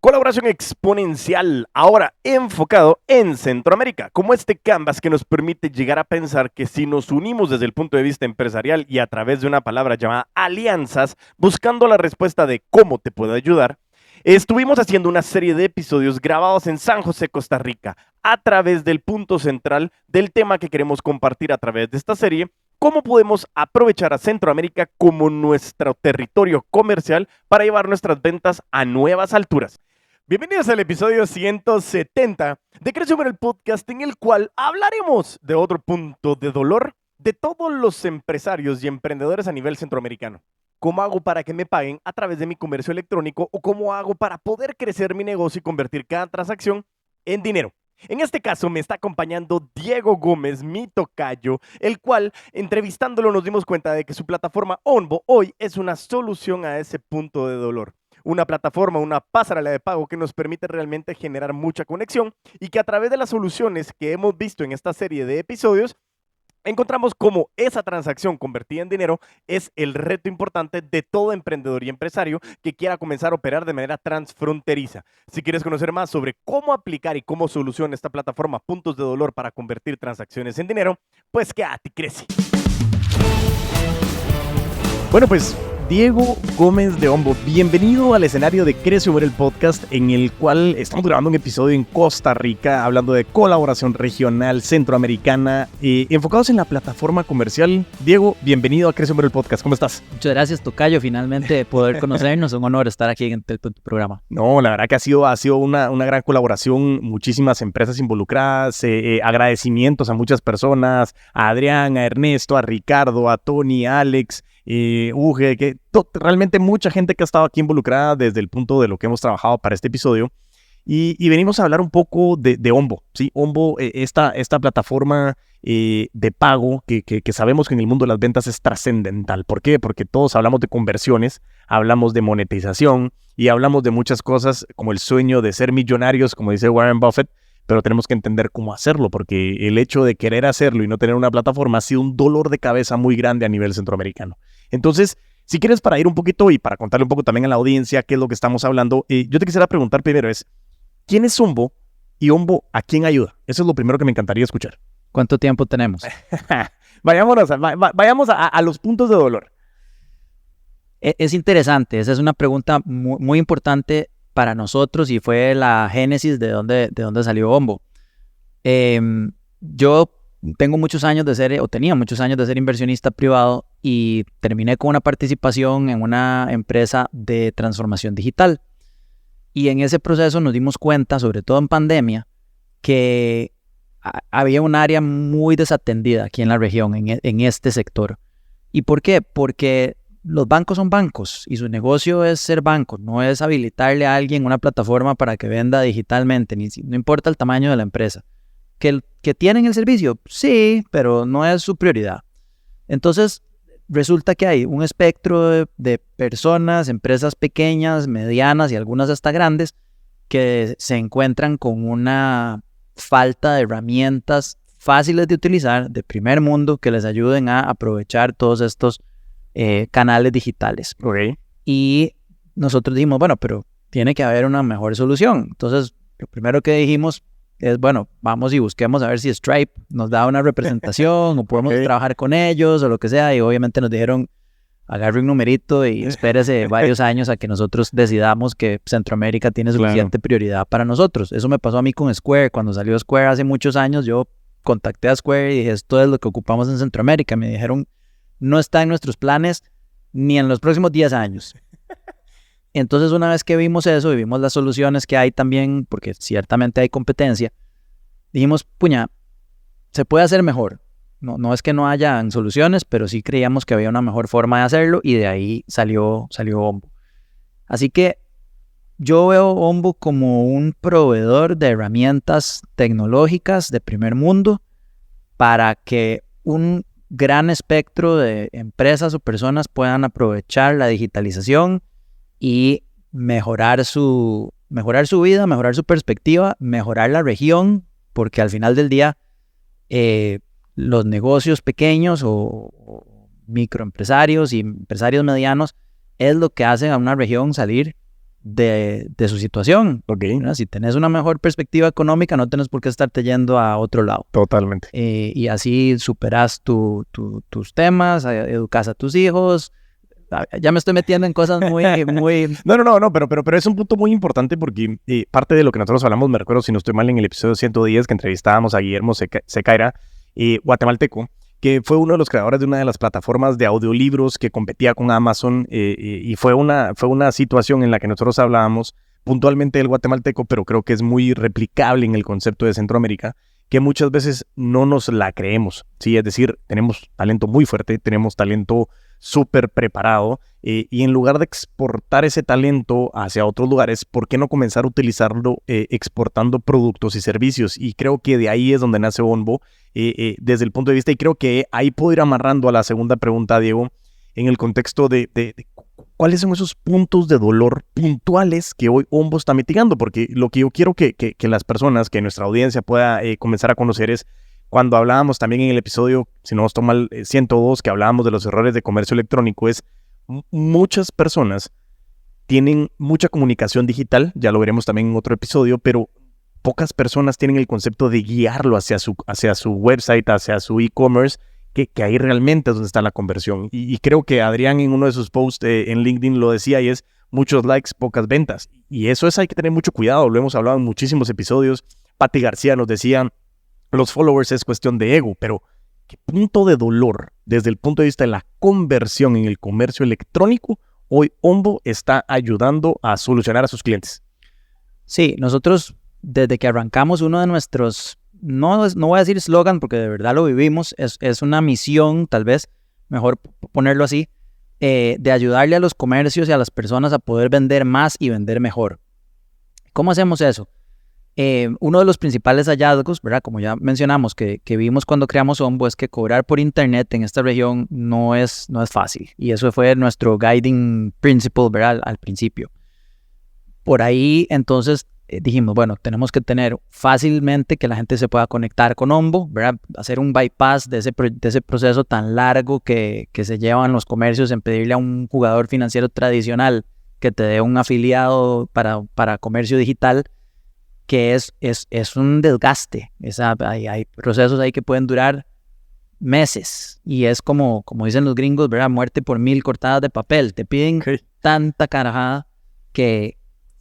Colaboración exponencial, ahora enfocado en Centroamérica, como este canvas que nos permite llegar a pensar que si nos unimos desde el punto de vista empresarial y a través de una palabra llamada alianzas, buscando la respuesta de cómo te puedo ayudar, estuvimos haciendo una serie de episodios grabados en San José, Costa Rica, a través del punto central del tema que queremos compartir a través de esta serie. ¿Cómo podemos aprovechar a Centroamérica como nuestro territorio comercial para llevar nuestras ventas a nuevas alturas? Bienvenidos al episodio 170 de Crece el Podcast, en el cual hablaremos de otro punto de dolor de todos los empresarios y emprendedores a nivel centroamericano. ¿Cómo hago para que me paguen a través de mi comercio electrónico o cómo hago para poder crecer mi negocio y convertir cada transacción en dinero? En este caso me está acompañando Diego Gómez, mi tocayo, el cual, entrevistándolo, nos dimos cuenta de que su plataforma Onbo hoy es una solución a ese punto de dolor. Una plataforma, una pasarela de pago que nos permite realmente generar mucha conexión y que a través de las soluciones que hemos visto en esta serie de episodios, encontramos cómo esa transacción convertida en dinero es el reto importante de todo emprendedor y empresario que quiera comenzar a operar de manera transfronteriza. Si quieres conocer más sobre cómo aplicar y cómo soluciona esta plataforma puntos de dolor para convertir transacciones en dinero, pues quédate y crece. Bueno, pues Diego Gómez de Onbo, bienvenido al escenario de Crece el Podcast, en el cual estamos grabando un episodio en Costa Rica, hablando de colaboración regional centroamericana, enfocados en la plataforma comercial. Diego, bienvenido a Crece el Podcast, ¿cómo estás? Muchas gracias, tocayo, finalmente poder conocernos, un honor estar aquí en tu programa. No, la verdad que ha sido una gran colaboración, muchísimas empresas involucradas, agradecimientos a muchas personas, a Adrián, a Ernesto, a Ricardo, a Tony, a Alex, Uge, realmente mucha gente que ha estado aquí involucrada desde el punto de lo que hemos trabajado para este episodio. Y venimos a hablar un poco de Onbo, ¿sí? Onbo, esta plataforma de pago que sabemos que en el mundo de las ventas es trascendental. ¿Por qué? Porque todos hablamos de conversiones, hablamos de monetización y hablamos de muchas cosas como el sueño de ser millonarios, como dice Warren Buffett, pero tenemos que entender cómo hacerlo, porque el hecho de querer hacerlo y no tener una plataforma ha sido un dolor de cabeza muy grande a nivel centroamericano. Entonces, si quieres, para ir un poquito y para contarle un poco también a la audiencia qué es lo que estamos hablando, yo te quisiera preguntar primero ¿quién es Onbo y Onbo a quién ayuda? Eso es lo primero que me encantaría escuchar. ¿Cuánto tiempo tenemos? Vayamos a los puntos de dolor. Es interesante, esa es una pregunta muy importante para nosotros y fue la génesis de dónde salió Onbo. Yo tenía muchos años de ser inversionista privado y terminé con una participación en una empresa de transformación digital. Y en ese proceso nos dimos cuenta, sobre todo en pandemia, que había un área muy desatendida aquí en la región, en este sector. ¿Y por qué? Porque los bancos son bancos y su negocio es ser banco, no es habilitarle a alguien una plataforma para que venda digitalmente, no importa el tamaño de la empresa. ¿Que tienen el servicio? Sí, pero no es su prioridad. Entonces, resulta que hay un espectro de personas, empresas pequeñas, medianas y algunas hasta grandes, que se encuentran con una falta de herramientas fáciles de utilizar, de primer mundo, que les ayuden a aprovechar todos estos canales digitales. Okay. Y nosotros dijimos, bueno, pero tiene que haber una mejor solución. Entonces, lo primero que dijimos es, bueno, vamos y busquemos a ver si Stripe nos da una representación o podemos trabajar con ellos o lo que sea. Y obviamente nos dijeron, agarre un numerito y espérese varios años a que nosotros decidamos que Centroamérica tiene suficiente prioridad para nosotros. Eso me pasó a mí con Square. Cuando salió Square hace muchos años, yo contacté a Square y dije, esto es lo que ocupamos en Centroamérica. Me dijeron, no está en nuestros planes ni en los próximos 10 años. Entonces, una vez que vimos eso y vimos las soluciones que hay también, porque ciertamente hay competencia, dijimos, puña, se puede hacer mejor. No es que no hayan soluciones, pero sí creíamos que había una mejor forma de hacerlo y de ahí salió Onbo. Así que yo veo Onbo como un proveedor de herramientas tecnológicas de primer mundo para que un gran espectro de empresas o personas puedan aprovechar la digitalización y mejorar su vida, mejorar su perspectiva, mejorar la región, porque al final del día los negocios pequeños o microempresarios y empresarios medianos es lo que hace a una región salir de su situación. Ok. Si tenés una mejor perspectiva económica, no tenés por qué estarte yendo a otro lado. Totalmente. Y así superas tus temas, educas a tus hijos. Ya me estoy metiendo en cosas muy... No, pero es un punto muy importante porque parte de lo que nosotros hablamos, me recuerdo, si no estoy mal, en el episodio 110 que entrevistábamos a Guillermo Secaira, guatemalteco, que fue uno de los creadores de una de las plataformas de audiolibros que competía con Amazon, y fue una situación en la que nosotros hablábamos puntualmente del guatemalteco, pero creo que es muy replicable en el concepto de Centroamérica, que muchas veces no nos la creemos, ¿sí? Es decir, tenemos talento muy fuerte, tenemos talento súper preparado, y en lugar de exportar ese talento hacia otros lugares, ¿por qué no comenzar a utilizarlo exportando productos y servicios? Y creo que de ahí es donde nace Onvo, desde el punto de vista, y creo que ahí puedo ir amarrando a la segunda pregunta, Diego, en el contexto de cuáles son esos puntos de dolor puntuales que hoy Onvo está mitigando, porque lo que yo quiero que las personas, que nuestra audiencia pueda comenzar a conocer es, cuando hablábamos también en el episodio, si no nos toma el 102, que hablábamos de los errores de comercio electrónico, es muchas personas tienen mucha comunicación digital, ya lo veremos también en otro episodio, pero pocas personas tienen el concepto de guiarlo hacia su website, hacia su e-commerce, que ahí realmente es donde está la conversión. Y creo que Adrián en uno de sus posts en LinkedIn lo decía, y es muchos likes, pocas ventas. Y eso hay que tener mucho cuidado, lo hemos hablado en muchísimos episodios. Pati García nos decía, los followers es cuestión de ego, pero ¿qué punto de dolor desde el punto de vista de la conversión en el comercio electrónico hoy Onvo está ayudando a solucionar a sus clientes? Sí, nosotros desde que arrancamos uno de nuestros, no voy a decir eslogan porque de verdad lo vivimos, es una misión, tal vez, mejor ponerlo así, de ayudarle a los comercios y a las personas a poder vender más y vender mejor. ¿Cómo hacemos eso? Uno de los principales hallazgos, ¿verdad? Como ya mencionamos, que vimos cuando creamos Onvo, es que cobrar por internet en esta región no es fácil. Y eso fue nuestro guiding principle, ¿verdad? Al principio. Por ahí, entonces, dijimos, bueno, tenemos que tener fácilmente que la gente se pueda conectar con Onvo, ¿verdad? Hacer un bypass de ese proceso tan largo que se llevan los comercios en pedirle a un jugador financiero tradicional que te dé un afiliado para comercio digital, que es un desgaste. Hay procesos ahí que pueden durar meses y es como dicen los gringos, ¿verdad? Muerte por 1000 cortadas de papel. Te piden tanta carajada que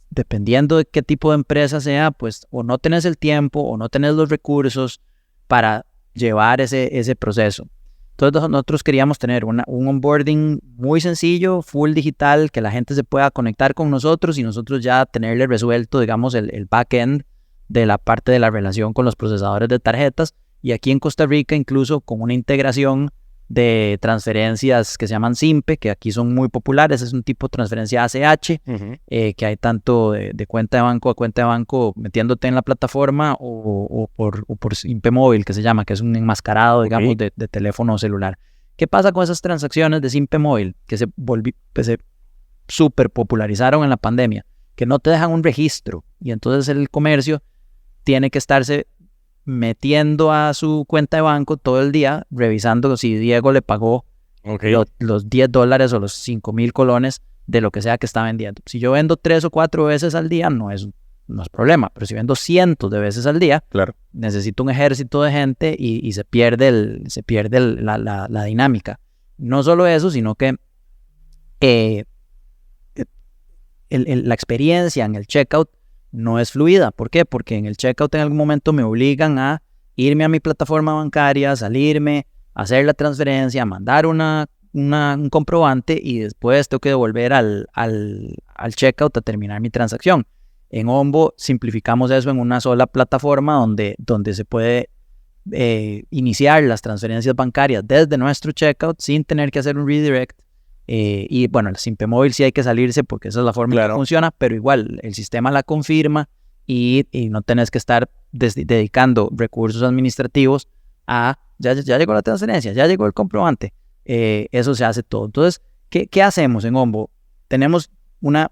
dependiendo de qué tipo de empresa sea, pues o no tenés el tiempo o no tenés los recursos para llevar ese proceso. Entonces nosotros queríamos tener un onboarding muy sencillo, full digital, que la gente se pueda conectar con nosotros y nosotros ya tenerle resuelto, digamos, el back-end de la parte de la relación con los procesadores de tarjetas. Y aquí en Costa Rica incluso con una integración de transferencias que se llaman SIMPE, que aquí son muy populares, es un tipo de transferencia ACH, que hay tanto de cuenta de banco a cuenta de banco metiéndote en la plataforma o por SIMPE móvil, que se llama, que es un enmascarado, digamos, de teléfono celular. ¿Qué pasa con esas transacciones de SIMPE móvil que se súper popularizaron en la pandemia? Que no te dejan un registro y entonces el comercio tiene que estarse metiendo a su cuenta de banco todo el día, revisando si Diego le pagó los $10 o los 5,000 colones de lo que sea que está vendiendo. Si yo vendo 3 o 4 veces al día, no es problema, pero si vendo cientos de veces al día, claro, necesito un ejército de gente y se pierde la dinámica. No solo eso, sino que la experiencia en el checkout no es fluida. ¿Por qué? Porque en el checkout en algún momento me obligan a irme a mi plataforma bancaria, salirme, hacer la transferencia, mandar un comprobante y después tengo que devolver al checkout a terminar mi transacción. En Onvo simplificamos eso en una sola plataforma donde se puede iniciar las transferencias bancarias desde nuestro checkout sin tener que hacer un redirect. Y bueno, el SIMPE móvil sí hay que salirse porque esa es la forma que funciona, pero igual el sistema la confirma y no tenés que estar dedicando recursos administrativos a ya llegó la transferencia, ya llegó el comprobante. Eso se hace todo. Entonces, ¿qué hacemos en Onvo? Tenemos una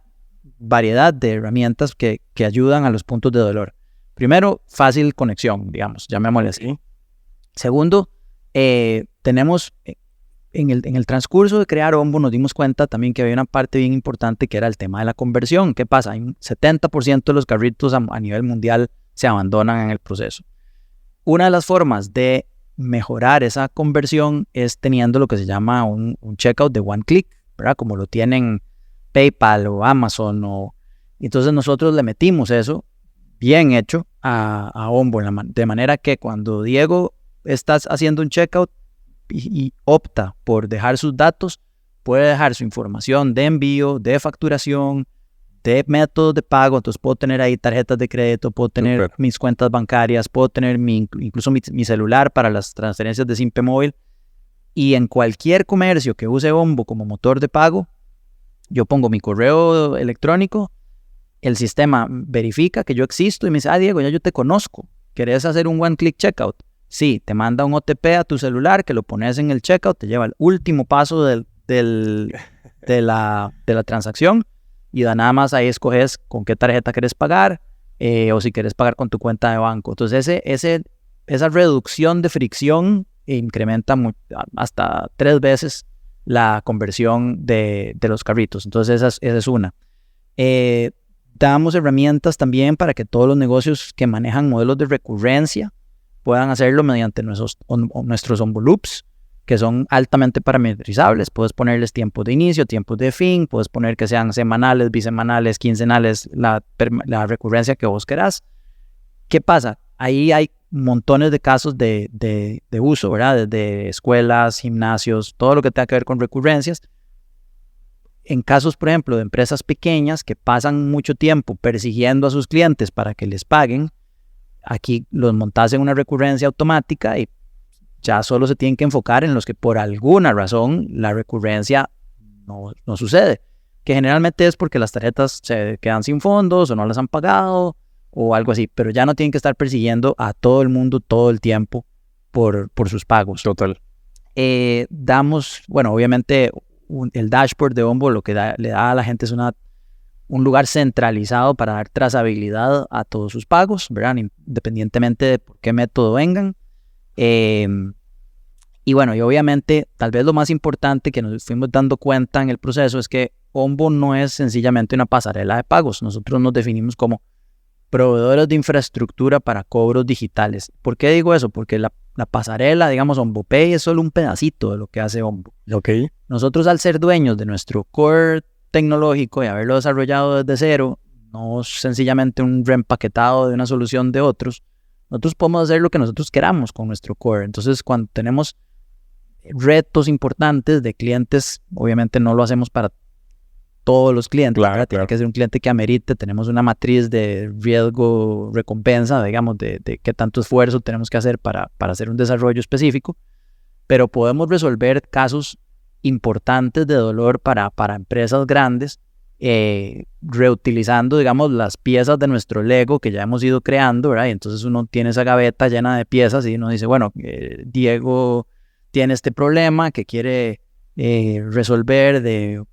variedad de herramientas que ayudan a los puntos de dolor. Primero, fácil conexión, digamos, llamémosle así. Segundo, tenemos en el transcurso de crear Ombo nos dimos cuenta también que había una parte bien importante que era el tema de la conversión. ¿Qué pasa? Hay un 70% de los carritos a nivel mundial se abandonan en el proceso. Una de las formas de mejorar esa conversión es teniendo lo que se llama un checkout de one click, ¿verdad? Como lo tienen PayPal o Amazon. Entonces nosotros le metimos eso bien hecho a Ombo, de manera que cuando Diego está haciendo un checkout y opta por dejar sus datos, puede dejar su información de envío, de facturación, de métodos de pago. Entonces puedo tener ahí tarjetas de crédito, puedo tener mis cuentas bancarias, puedo tener incluso mi celular para las transferencias de Simpe Móvil. Y en cualquier comercio que use Ombo como motor de pago, yo pongo mi correo electrónico, el sistema verifica que yo existo y me dice, Diego, ya yo te conozco, ¿querés hacer un one-click checkout? Sí, te manda un OTP a tu celular que lo pones en el checkout, te lleva al último paso de la transacción y nada más ahí escoges con qué tarjeta quieres pagar o si quieres pagar con tu cuenta de banco. Entonces esa reducción de fricción incrementa hasta 3 veces la conversión de los carritos. Entonces esa es una. Damos herramientas también para que todos los negocios que manejan modelos de recurrencia puedan hacerlo mediante nuestros Ombo Loops, que son altamente parametrizables. Puedes ponerles tiempos de inicio, tiempos de fin, puedes poner que sean semanales, bisemanales, quincenales, la recurrencia que vos querás. ¿Qué pasa? Ahí hay montones de casos de uso, ¿verdad? Desde escuelas, gimnasios, todo lo que tenga que ver con recurrencias. En casos, por ejemplo, de empresas pequeñas que pasan mucho tiempo persiguiendo a sus clientes para que les paguen, aquí los montas en una recurrencia automática y ya solo se tienen que enfocar en los que por alguna razón la recurrencia no sucede, que generalmente es porque las tarjetas se quedan sin fondos o no las han pagado o algo así, pero ya no tienen que estar persiguiendo a todo el mundo todo el tiempo por sus pagos. Total. Bueno, obviamente el dashboard de Ombo lo que le da a la gente es un lugar centralizado para dar trazabilidad a todos sus pagos, ¿verdad? Independientemente de por qué método vengan. Y bueno, y obviamente, tal vez lo más importante que nos fuimos dando cuenta en el proceso es que Ombo no es sencillamente una pasarela de pagos. Nosotros nos definimos como proveedores de infraestructura para cobros digitales. ¿Por qué digo eso? Porque la pasarela, digamos, OmboPay es solo un pedacito de lo que hace Ombo. Okay. Nosotros, al ser dueños de nuestro core tecnológico y haberlo desarrollado desde cero, no sencillamente un reempaquetado de una solución de otros, nosotros podemos hacer lo que nosotros queramos con nuestro core. Entonces, cuando tenemos retos importantes de clientes, obviamente no lo hacemos para todos los clientes, claro. Tiene que ser un cliente que amerite. Tenemos una matriz de riesgo-recompensa, digamos, de qué tanto esfuerzo tenemos que hacer para hacer un desarrollo específico, pero podemos resolver casos importantes de dolor para empresas grandes, reutilizando, digamos, las piezas de nuestro Lego que ya hemos ido creando, ¿verdad? Y entonces uno tiene esa gaveta llena de piezas y uno dice, bueno, Diego tiene este problema que quiere resolver de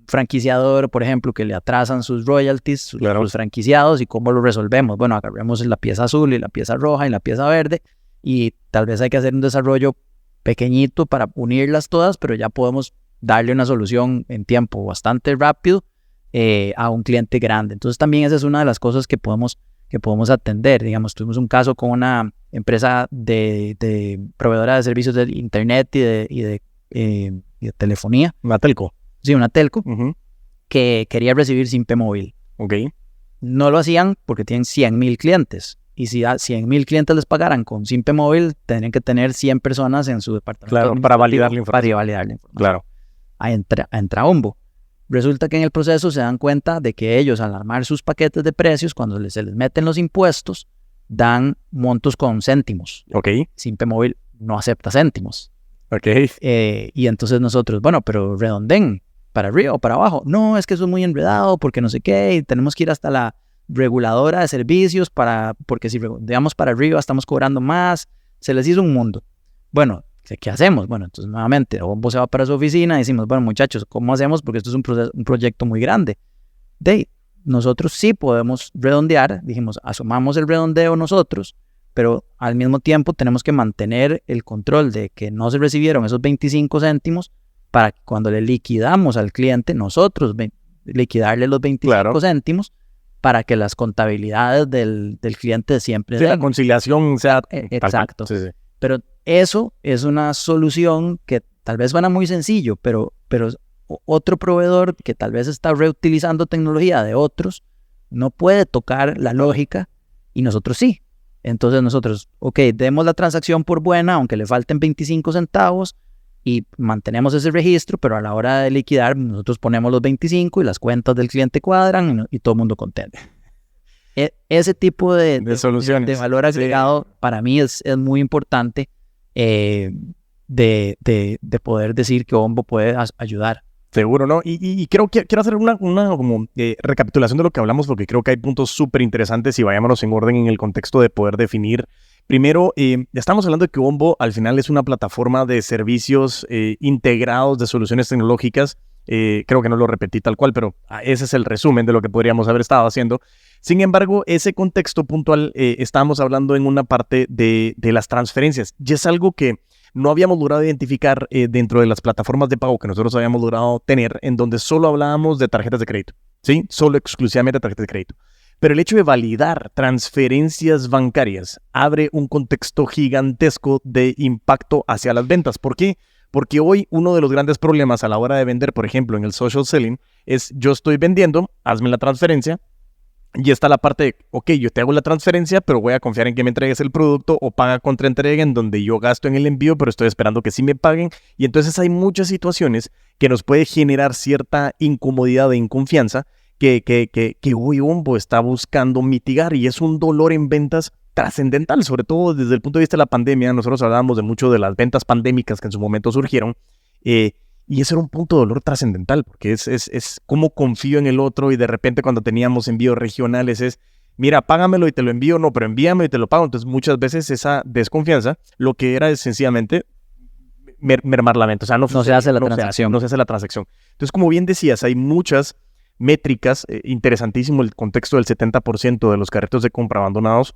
franquiciador, por ejemplo, que le atrasan sus royalties, los franquiciados, y cómo lo resolvemos. Bueno, agarremos la pieza azul y la pieza roja y la pieza verde, y tal vez hay que hacer un desarrollo pequeñito para unirlas todas, pero ya podemos darle una solución en tiempo bastante rápido a un cliente grande. Entonces también esa es una de las cosas que podemos atender. Digamos, tuvimos un caso con una empresa de proveedora de servicios de internet y de telefonía. ¿Una telco? Sí, una telco, que quería recibir Simpe Móvil. Okay. No lo hacían porque tienen 100,000 clientes. Y si a 100,000 clientes les pagaran con Simpe Móvil, tendrían que tener 100 personas en su departamento. Claro, para validar la información. Claro. Entra Ombo. Resulta que en el proceso se dan cuenta de que ellos, al armar sus paquetes de precios, cuando se les meten los impuestos, dan montos con céntimos. Okay. Simpe Móvil no acepta céntimos. Okay. Y entonces nosotros, bueno, pero redondeen, ¿para arriba o para abajo? No, es que eso es muy enredado, porque no sé qué, y tenemos que ir hasta la reguladora de servicios porque si redondeamos para arriba estamos cobrando más. Se les hizo un mundo. Bueno, ¿qué hacemos? Bueno, entonces nuevamente Ombo se va para su oficina y decimos, bueno, muchachos, ¿cómo hacemos? Porque esto es un proyecto muy grande. Nosotros sí podemos redondear. Dijimos, asumamos el redondeo nosotros, pero al mismo tiempo tenemos que mantener el control de que no se recibieron esos 25 céntimos para que cuando le liquidamos al cliente, nosotros liquidarle los 25 céntimos para que las contabilidades del cliente siempre la conciliación sea... Exacto. Sí. Pero eso es una solución que tal vez suena muy sencillo, pero otro proveedor que tal vez está reutilizando tecnología de otros no puede tocar la lógica y nosotros sí. Entonces nosotros, demos la transacción por buena, aunque le falten 25 centavos y mantenemos ese registro, pero a la hora de liquidar nosotros ponemos los 25 y las cuentas del cliente cuadran y todo el mundo contento. Ese tipo de soluciones, de valor agregado para mí es muy importante de poder decir que Ombo puede ayudar. Seguro, ¿no? Y quiero hacer una como recapitulación de lo que hablamos, porque creo que hay puntos súper interesantes y vayámonos en orden en el contexto de poder definir. Primero, estamos hablando de que Ombo al final es una plataforma de servicios integrados de soluciones tecnológicas. Creo que no lo repetí tal cual, pero ese es el resumen de lo que podríamos haber estado haciendo. Sin embargo, ese contexto puntual, estábamos hablando en una parte de las transferencias, y es algo que no habíamos logrado identificar dentro de las plataformas de pago que nosotros habíamos logrado tener, en donde solo hablábamos de tarjetas de crédito, ¿sí? Solo exclusivamente tarjetas de crédito. Pero el hecho de validar transferencias bancarias abre un contexto gigantesco de impacto hacia las ventas. ¿Por qué? Porque hoy uno de los grandes problemas a la hora de vender, por ejemplo, en el social selling, es yo estoy vendiendo, hazme la transferencia, y está la parte de, yo te hago la transferencia, pero voy a confiar en que me entregues el producto, o paga contra entrega, en donde yo gasto en el envío, pero estoy esperando que sí me paguen. Y entonces hay muchas situaciones que nos puede generar cierta incomodidad e inconfianza que hoy Ombo está buscando mitigar, y es un dolor en ventas trascendental, sobre todo desde el punto de vista de la pandemia. Nosotros hablábamos de mucho de las ventas pandémicas que en su momento surgieron, y ese era un punto de dolor trascendental, porque es cómo confío en el otro, y de repente cuando teníamos envíos regionales es, mira, págamelo y te lo envío, no, pero envíame y te lo pago. Entonces muchas veces esa desconfianza lo que era es sencillamente mermar la venta. O sea, no se hace la transacción. No se hace la transacción. Entonces, como bien decías, hay muchas métricas, interesantísimo el contexto del 70% de los carritos de compra abandonados,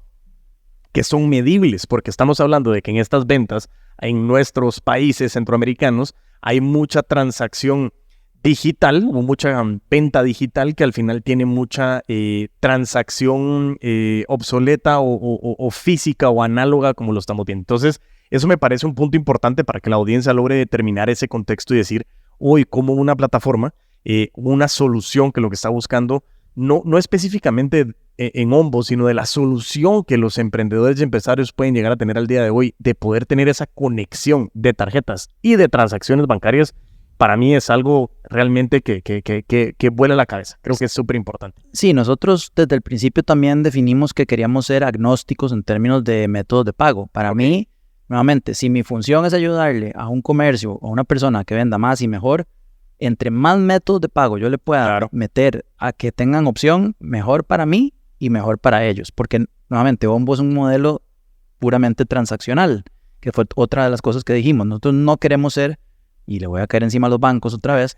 que son medibles, porque estamos hablando de que en estas ventas, en nuestros países centroamericanos, hay mucha transacción digital o mucha venta digital que al final tiene mucha transacción obsoleta o física o análoga, como lo estamos viendo. Entonces, eso me parece un punto importante para que la audiencia logre determinar ese contexto y decir, hoy como una plataforma, una solución que lo que está buscando, no específicamente en Ombo, sino de la solución que los emprendedores y empresarios pueden llegar a tener al día de hoy, de poder tener esa conexión de tarjetas y de transacciones bancarias. Para mí es algo realmente que vuela la cabeza. Creo que es súper importante. Sí, nosotros desde el principio también definimos que queríamos ser agnósticos en términos de métodos de pago. Para mí, nuevamente, si mi función es ayudarle a un comercio o a una persona que venda más y mejor, entre más métodos de pago yo le pueda meter a que tengan opción, mejor para mí y mejor para ellos. Porque, nuevamente, Ombo es un modelo puramente transaccional, que fue otra de las cosas que dijimos. Nosotros no queremos ser, y le voy a caer encima a los bancos otra vez,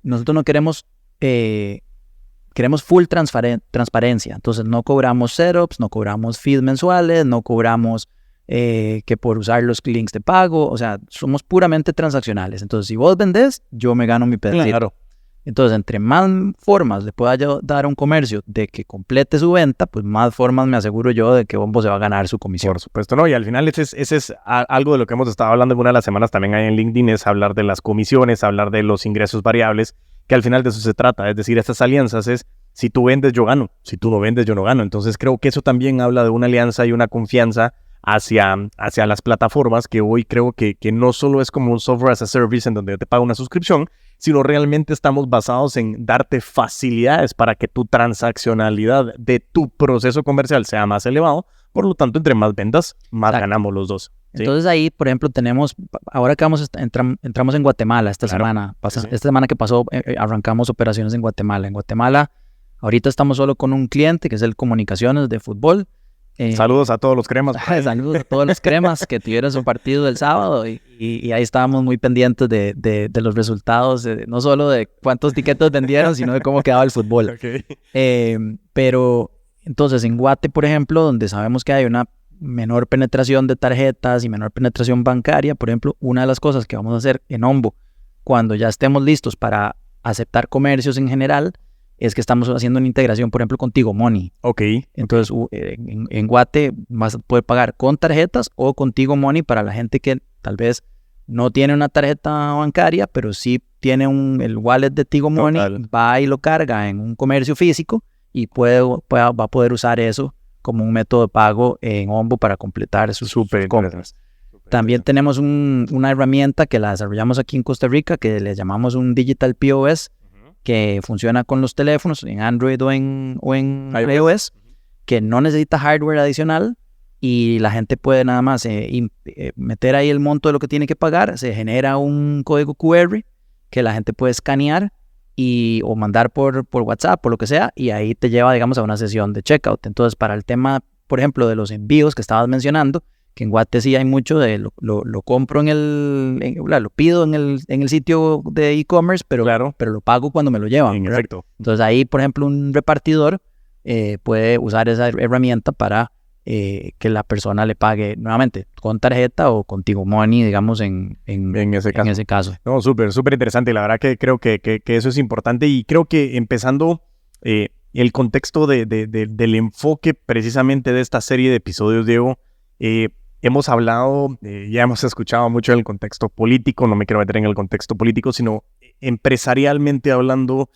nosotros no queremos, queremos full transparencia. Entonces no cobramos setups, no cobramos fees mensuales, no cobramos que por usar los links de pago, o sea, somos puramente transaccionales. Entonces, si vos vendés, yo me gano mi pedacito. Claro. Entonces, entre más formas le pueda yo dar a un comercio de que complete su venta, pues más formas me aseguro yo de que Ombo se va a ganar su comisión. Por supuesto, ¿no? Y al final ese es algo de lo que hemos estado hablando en una de las semanas también ahí en LinkedIn, es hablar de las comisiones, hablar de los ingresos variables, que al final de eso se trata. Es decir, estas alianzas es, si tú vendes, yo gano. Si tú no vendes, yo no gano. Entonces, creo que eso también habla de una alianza y una confianza hacia las plataformas, que hoy creo que no solo es como un software as a service en donde te paga una suscripción, sino realmente estamos basados en darte facilidades para que tu transaccionalidad de tu proceso comercial sea más elevado. Por lo tanto, entre más vendas, más ganamos los dos. ¿Sí? Entonces ahí, por ejemplo, tenemos, ahora que entramos en Guatemala esta semana, esta semana que pasó, arrancamos operaciones en Guatemala. En Guatemala, ahorita estamos solo con un cliente que es el Comunicaciones de fútbol. Saludos a todos los cremas. Saludos a todos los cremas que tuvieron su partido el sábado y ahí estábamos muy pendientes de los resultados, no solo de cuántos tiquetes vendieron, sino de cómo quedaba el fútbol. Okay. Pero entonces en Guate, por ejemplo, donde sabemos que hay una menor penetración de tarjetas y menor penetración bancaria. Por ejemplo, una de las cosas que vamos a hacer en Ombo cuando ya estemos listos para aceptar comercios en general es que estamos haciendo una integración, por ejemplo, con Tigo Money. Ok. Entonces, en Guate vas a poder pagar con tarjetas o con Tigo Money para la gente que tal vez no tiene una tarjeta bancaria, pero sí tiene el wallet de Tigo Money, va y lo carga en un comercio físico y va a poder usar eso como un método de pago en Ombo para completar sus compras. También tenemos una herramienta que la desarrollamos aquí en Costa Rica que le llamamos un Digital POS, que funciona con los teléfonos en Android o en iOS, que no necesita hardware adicional y la gente puede nada más meter ahí el monto de lo que tiene que pagar, se genera un código QR que la gente puede escanear o mandar por WhatsApp, por lo que sea, y ahí te lleva, digamos, a una sesión de checkout. Entonces, para el tema, por ejemplo, de los envíos que estabas mencionando, que en Guate sí hay mucho de lo compro lo pido en el sitio de e-commerce, pero lo pago cuando me lo llevan. Perfecto. Entonces ahí, por ejemplo, un repartidor puede usar esa herramienta para que la persona le pague nuevamente con tarjeta o con Tigo Money, digamos, en ese caso. No, súper interesante. La verdad que creo que eso es importante y creo que empezando el contexto del enfoque precisamente de esta serie de episodios, Diego, hemos hablado, ya hemos escuchado mucho en el contexto político, no me quiero meter en el contexto político, sino empresarialmente hablando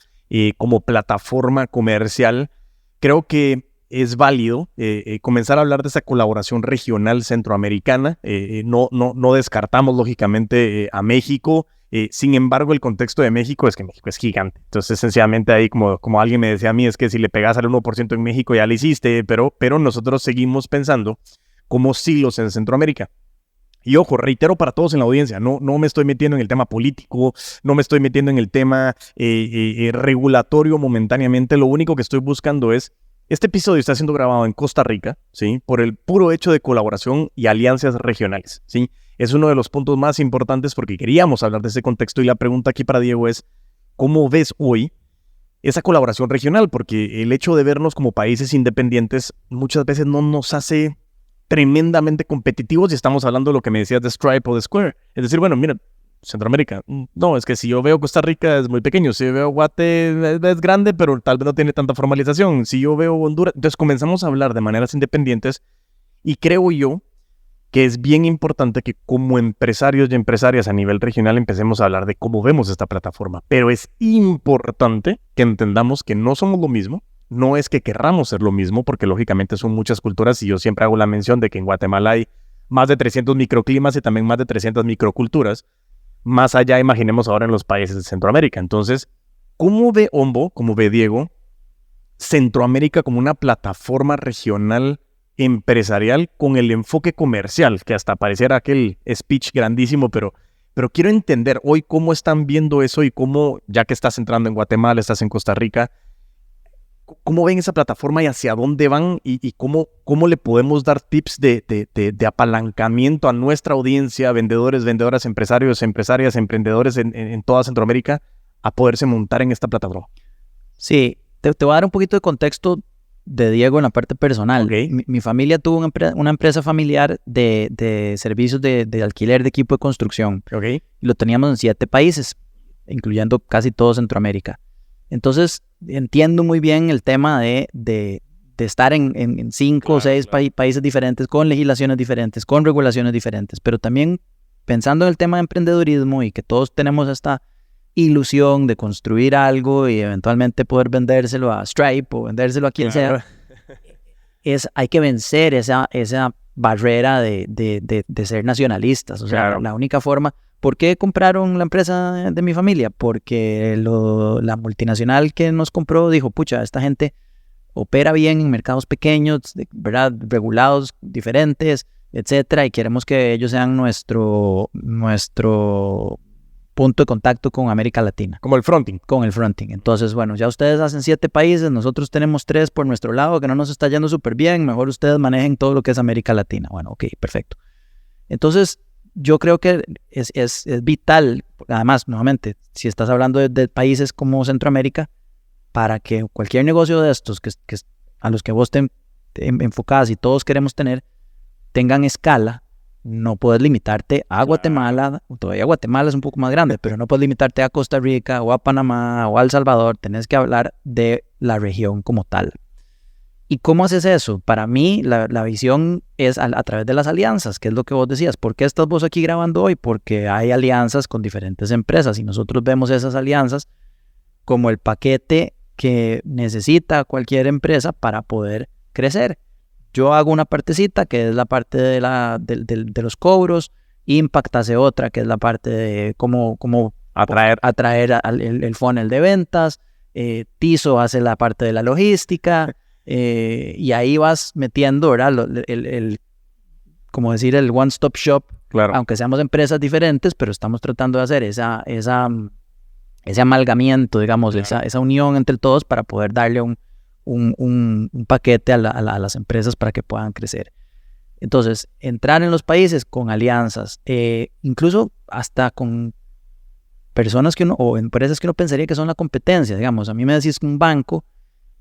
como plataforma comercial. Creo que es válido comenzar a hablar de esa colaboración regional centroamericana. No descartamos lógicamente a México. Sin embargo, el contexto de México es que México es gigante. Entonces, esencialmente ahí, como alguien me decía a mí, es que si le pegas al 1% en México ya lo hiciste, pero nosotros seguimos pensando como silos en Centroamérica. Y ojo, reitero para todos en la audiencia, no me estoy metiendo en el tema político, no me estoy metiendo en el tema regulatorio momentáneamente. Lo único que estoy buscando es, este episodio está siendo grabado en Costa Rica, ¿sí? Por el puro hecho de colaboración y alianzas regionales, ¿sí? Es uno de los puntos más importantes porque queríamos hablar de ese contexto y la pregunta aquí para Diego es, ¿cómo ves hoy esa colaboración regional? Porque el hecho de vernos como países independientes muchas veces no nos hace tremendamente competitivos y estamos hablando de lo que me decías de Stripe o de Square. Es decir, bueno, mira, Centroamérica, no, es que si yo veo Costa Rica es muy pequeño, si yo veo Guate es grande, pero tal vez no tiene tanta formalización, si yo veo Honduras, entonces comenzamos a hablar de maneras independientes y creo yo que es bien importante que como empresarios y empresarias a nivel regional empecemos a hablar de cómo vemos esta plataforma, pero es importante que entendamos que no somos lo mismo. No es que querramos ser lo mismo, porque lógicamente son muchas culturas y yo siempre hago la mención de que en Guatemala hay más de 300 microclimas y también más de 300 microculturas. Más allá, imaginemos ahora en los países de Centroamérica. Entonces, ¿cómo ve Ombo, cómo ve Diego, Centroamérica como una plataforma regional empresarial con el enfoque comercial? Que hasta pareciera aquel speech grandísimo, pero quiero entender hoy cómo están viendo eso y cómo, ya que estás entrando en Guatemala, estás en Costa Rica, ¿cómo ven esa plataforma y hacia dónde van y cómo le podemos dar tips de apalancamiento a nuestra audiencia, vendedores, vendedoras, empresarios, empresarias, emprendedores en toda Centroamérica a poderse montar en esta plataforma? Sí, te voy a dar un poquito de contexto de Diego en la parte personal. Okay. Mi familia tuvo una empresa familiar de servicios de alquiler de equipo de construcción. Okay. Y lo teníamos en 7 países, incluyendo casi todo Centroamérica. Entonces, entiendo muy bien el tema de estar en 5 o 6 países diferentes, con legislaciones diferentes, con regulaciones diferentes, pero también pensando en el tema de emprendedurismo y que todos tenemos esta ilusión de construir algo y eventualmente poder vendérselo a Stripe o vendérselo a quien sea, hay que vencer esa barrera de ser nacionalistas. O sea, la única forma... ¿Por qué compraron la empresa de mi familia? Porque la multinacional que nos compró dijo, pucha, esta gente opera bien en mercados pequeños, ¿verdad? Regulados diferentes, etcétera, y queremos que ellos sean nuestro punto de contacto con América Latina. Como el fronting. Con el fronting. Entonces, bueno, ya ustedes hacen 7 países, nosotros tenemos 3 por nuestro lado, que no nos está yendo súper bien, mejor ustedes manejen todo lo que es América Latina. Bueno, ok, perfecto. Entonces, yo creo que es vital, además, nuevamente, si estás hablando de países como Centroamérica, para que cualquier negocio de estos a los que vos te enfocás y todos queremos tener, tengan escala, no puedes limitarte a Guatemala, todavía Guatemala es un poco más grande, pero no puedes limitarte a Costa Rica o a Panamá o a El Salvador, tenés que hablar de la región como tal. ¿Y cómo haces eso? Para mí la visión es a través de las alianzas, que es lo que vos decías. ¿Por qué estás vos aquí grabando hoy? Porque hay alianzas con diferentes empresas y nosotros vemos esas alianzas como el paquete que necesita cualquier empresa para poder crecer. Yo hago una partecita que es la parte de los cobros, Impact hace otra que es la parte de cómo atraer el funnel de ventas, Tizo hace la parte de la logística, y ahí vas metiendo, ¿verdad? Como decir, el one-stop shop, claro. Aunque seamos empresas diferentes, pero estamos tratando de hacer ese amalgamiento, digamos, esa unión entre todos para poder darle un paquete a las empresas para que puedan crecer. Entonces, entrar en los países con alianzas, incluso hasta con personas o empresas que uno pensaría que son la competencia, digamos, a mí me decís un banco,